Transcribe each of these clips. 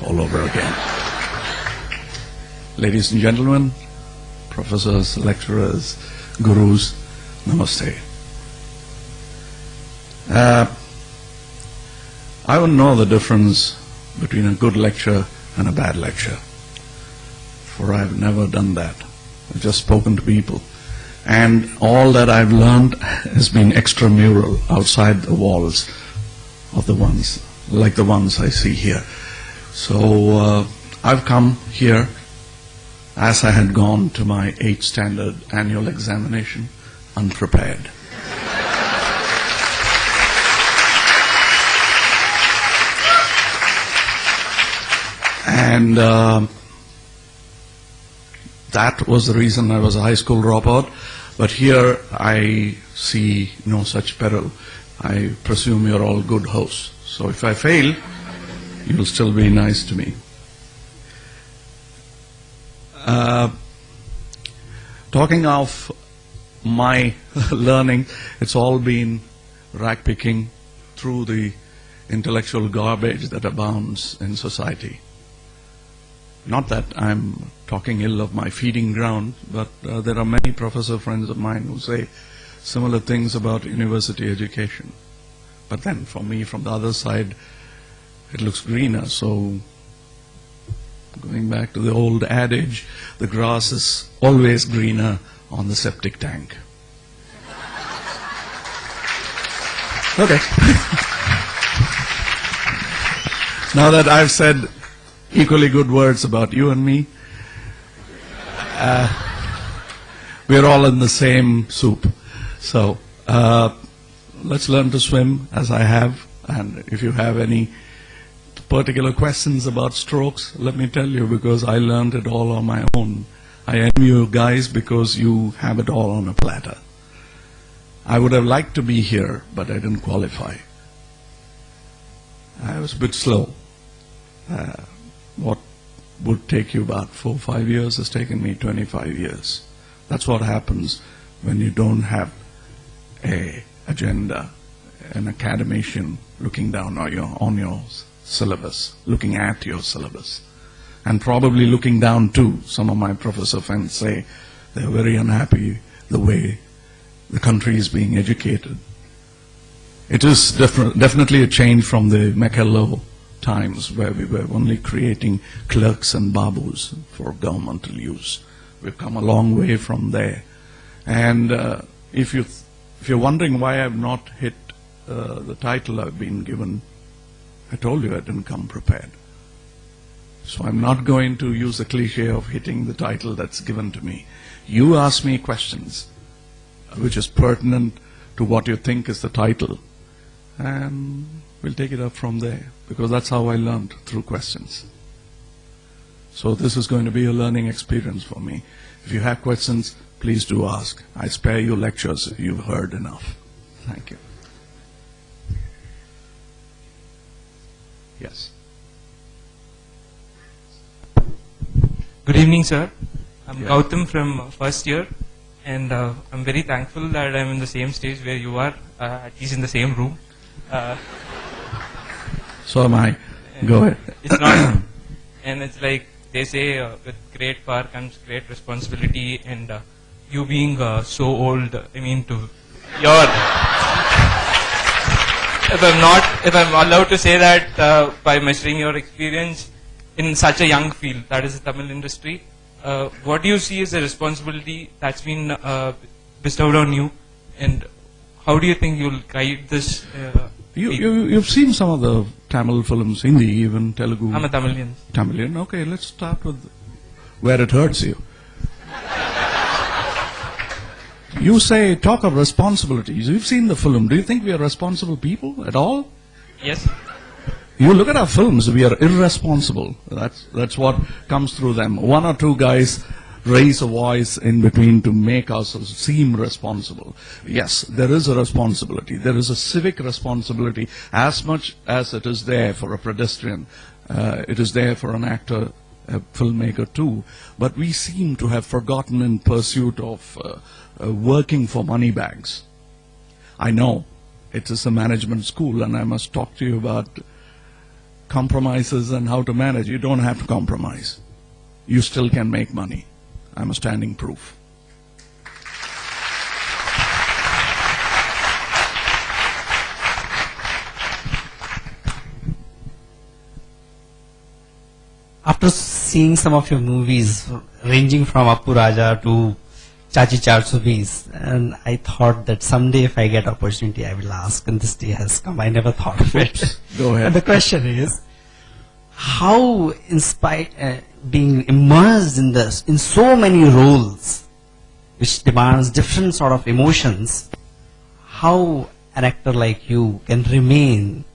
all over again. Ladies and gentlemen, professors, lecturers, gurus, namaste. I wouldn't know the difference between a good lecture and a bad lecture, for I've never done that. I've just spoken to people. And all that I've learned has been extramural, outside the walls of the ones, like the ones I see here. So I've come here as I had gone to my 8th standard annual examination, unprepared. And that was the reason I was a high school dropout. But here I see no such peril. I presume you're all good hosts. So if I fail, you'll still be nice to me. Talking of my learning, it's all been rag picking through the intellectual garbage that abounds in society. Not that I'm talking ill of my feeding ground, but there are many professor friends of mine who say similar things about university education. But then for me, from the other side, it looks greener. So going back to the old adage, the grass is always greener on the septic tank. Okay. Now that I've said equally good words about you and me, we're all in the same soup. So let's learn to swim as I have. And if you have any particular questions about strokes, let me tell you, because I learned it all on my own. I envy you guys because you have it all on a platter. I would have liked to be here, but I didn't qualify. I was a bit slow. What would take you about 4 or 5 years has taken me 25 years. That's what happens when you don't have an agenda, an academician looking down on your syllabus, looking at your syllabus, and probably looking down too. Some of my professor friends say they're very unhappy the way the country is being educated. It is definitely a change from the Machiavelli times where we were only creating clerks and babus for governmental use. We've come a long way from there. And if you're wondering why I've not hit the title I've been given, I told you I didn't come prepared. So I'm not going to use the cliche of hitting the title that's given to me. You ask me questions which is pertinent to what you think is the title, and we'll take it up from there, because that's how I learned, through questions. So this is going to be a learning experience for me. If you have questions, please do ask. I spare you lectures. You've heard enough. Thank you. Yes. Good evening, sir. I'm Gautam from first year, and I'm very thankful that I'm in the same stage where you are, at least in the same room. So am I. Go ahead. It's not, and it's like they say, with great power comes great responsibility, and you being so old, I mean, to your, if I'm allowed to say that, by measuring your experience in such a young field, that is the Tamil industry, what do you see as a responsibility that's been bestowed on you, and how do you think you'll guide this? You've seen some of the Tamil films, Hindi, even Telugu. I'm a Tamilian. Tamilian. Okay, let's start with where it hurts you. You say, talk of responsibilities. You've seen the film. Do you think we are responsible people at all? Yes. You look at our films, we are irresponsible. That's what comes through them. One or two guys raise a voice in between to make us seem responsible. Yes, there is a responsibility. There is a civic responsibility as much as it is there for a pedestrian. It is there for an actor, a filmmaker too. But we seem to have forgotten in pursuit of working for money bags. I know it is a management school, and I must talk to you about compromises and how to manage. You don't have to compromise. You still can make money. I'm a standing proof. After seeing some of your movies, ranging from Appu Raja to Chachi Char and I thought that someday if I get opportunity, I will ask, and this day has come. I never thought of it. Go ahead. And the question is, how being immersed in this, in so many roles, which demands different sort of emotions, how an actor like you can remain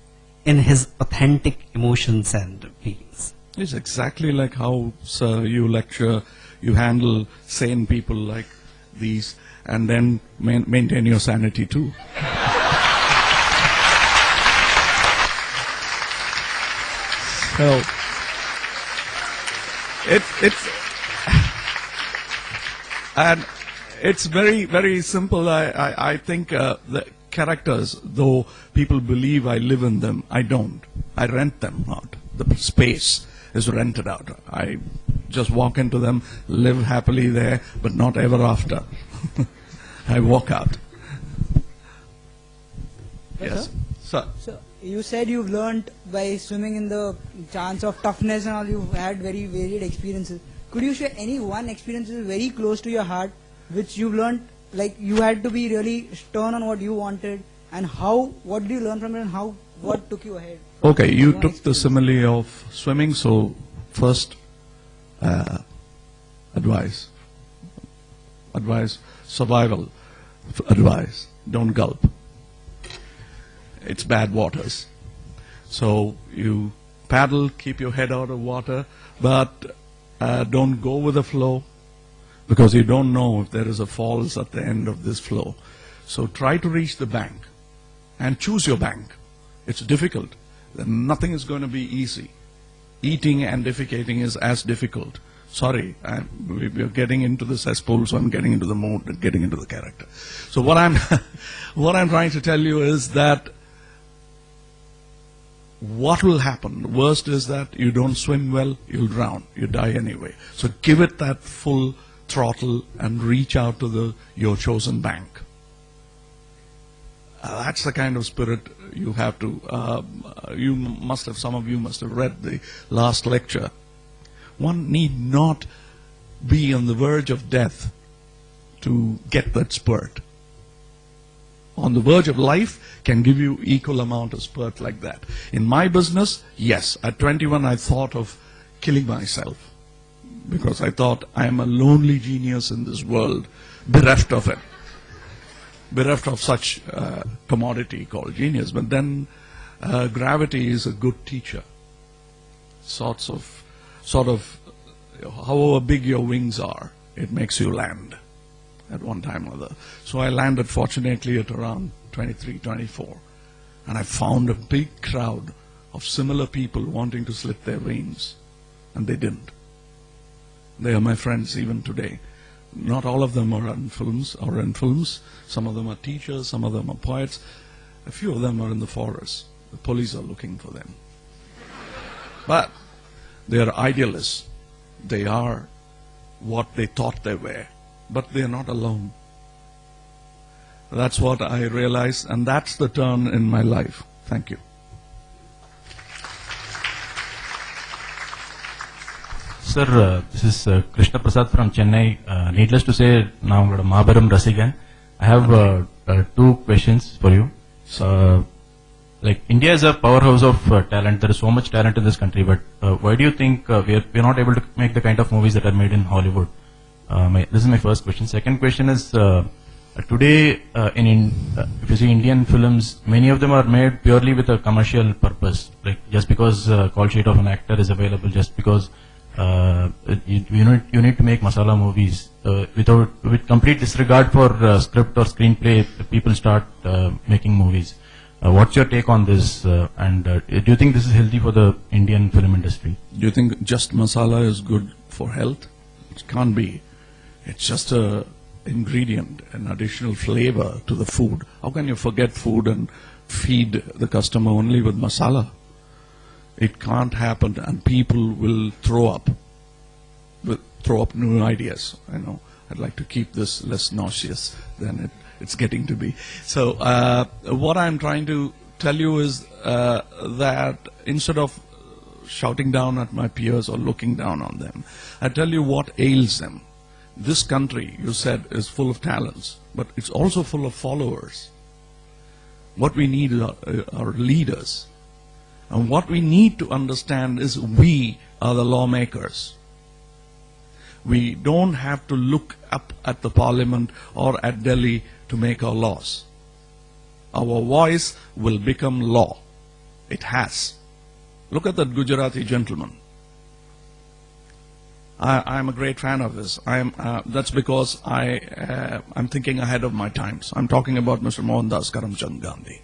in his authentic emotions and feelings? It's exactly like how, sir, you lecture, you handle sane people like these, and then maintain your sanity too. So, it's very, very simple. I think the characters, though people believe I live in them, I don't. I rent them out. The space is rented out. I just walk into them, live happily there, but not ever after. I walk out. Yes. Sir. So you said you've learned by swimming in the chance of toughness and all. You've had very varied experiences. Could you share any one experience that is very close to your heart, which you've learned, like you had to be really stern on what you wanted, and what did you learn from it, and what took you ahead? Okay, you took the simile of swimming, so first advice, survival advice, don't gulp. It's bad waters. So you paddle, keep your head out of water, but don't go with the flow, because you don't know if there is a falls at the end of this flow. So try to reach the bank and choose your bank. It's difficult. Nothing is going to be easy. Eating and defecating is as difficult. Sorry, we're getting into the cesspool, so I'm getting into the mood and getting into the character. So what I'm trying to tell you is that what will happen? The worst is that you don't swim well, you'll drown. You die anyway. So give it that full throttle and reach out to your chosen bank. That's the kind of spirit you have to. Some of you must have read the last lecture. One need not be on the verge of death to get that spurt. On the verge of life can give you equal amount of spurt like that. In my business, yes, at 21 I thought of killing myself, because I thought I am a lonely genius in this world, bereft of it. Bereft of such commodity called genius. But then gravity is a good teacher. Sort of, however big your wings are, it makes you land at one time or other. So I landed fortunately at around 23, 24. And I found a big crowd of similar people wanting to slit their veins. And they didn't. They are my friends even today. Not all of them are in films. Some of them are teachers, some of them are poets. A few of them are in the forest. The police are looking for them. But they are idealists. They are what they thought they were. But they are not alone. That's what I realized, and that's the turn in my life. Thank you. Sir, this is Krishna Prasad from Chennai. Needless to say, now I'm Mahabaram Rasigan. I have two questions for you. Like India is a powerhouse of talent. There is so much talent in this country, but why do you think we're not able to make the kind of movies that are made in Hollywood? This is my first question. Second question is, today if you see Indian films, many of them are made purely with a commercial purpose. Like just because call sheet of an actor is available, just because you need to make masala movies with complete disregard for script or screenplay. People start making movies. What's your take on this? And do you think this is healthy for the Indian film industry? Do you think just masala is good for health? It can't be. It's just an ingredient, an additional flavor to the food. How can you forget food and feed the customer only with masala? It can't happen, and people will throw up new ideas. I know. I'd like to keep this less nauseous than it's getting to be. So what I'm trying to tell you is that instead of shouting down at my peers or looking down on them, I tell you what ails them. This country, you said, is full of talents, but it's also full of followers. What we need are leaders. And what we need to understand is we are the lawmakers. We don't have to look up at the parliament or at Delhi to make our laws. Our voice will become law. It has. Look at that Gujarati gentleman. I'm a great fan of his. That's because I'm thinking ahead of my times. I'm talking about Mr. Mohandas Karamchand Gandhi.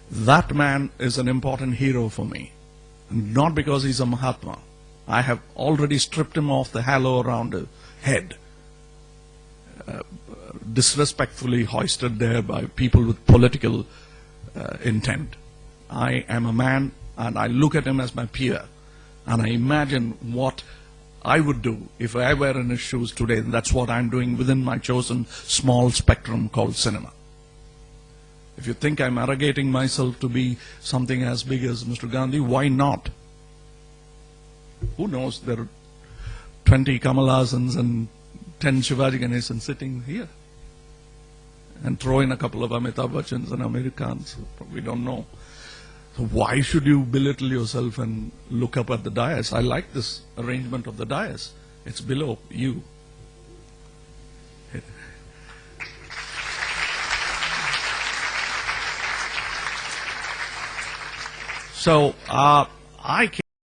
That man is an important hero for me, not because he's a Mahatma. I have already stripped him off the halo around his head, disrespectfully hoisted there by people with political intent. I am a man, and I look at him as my peer, and I imagine what I would do if I were in his shoes today, and that's what I'm doing within my chosen small spectrum called cinema. If you think I'm arrogating myself to be something as big as Mr. Gandhi, why not? Who knows? There are 20 Kamalhaasans and 10 Shivaji Ganeshans sitting here. And throw in a couple of Amitabh Bachchans and Amir Khans. We don't know. So why should you belittle yourself and look up at the dais? I like this arrangement of the dais. It's below you. So I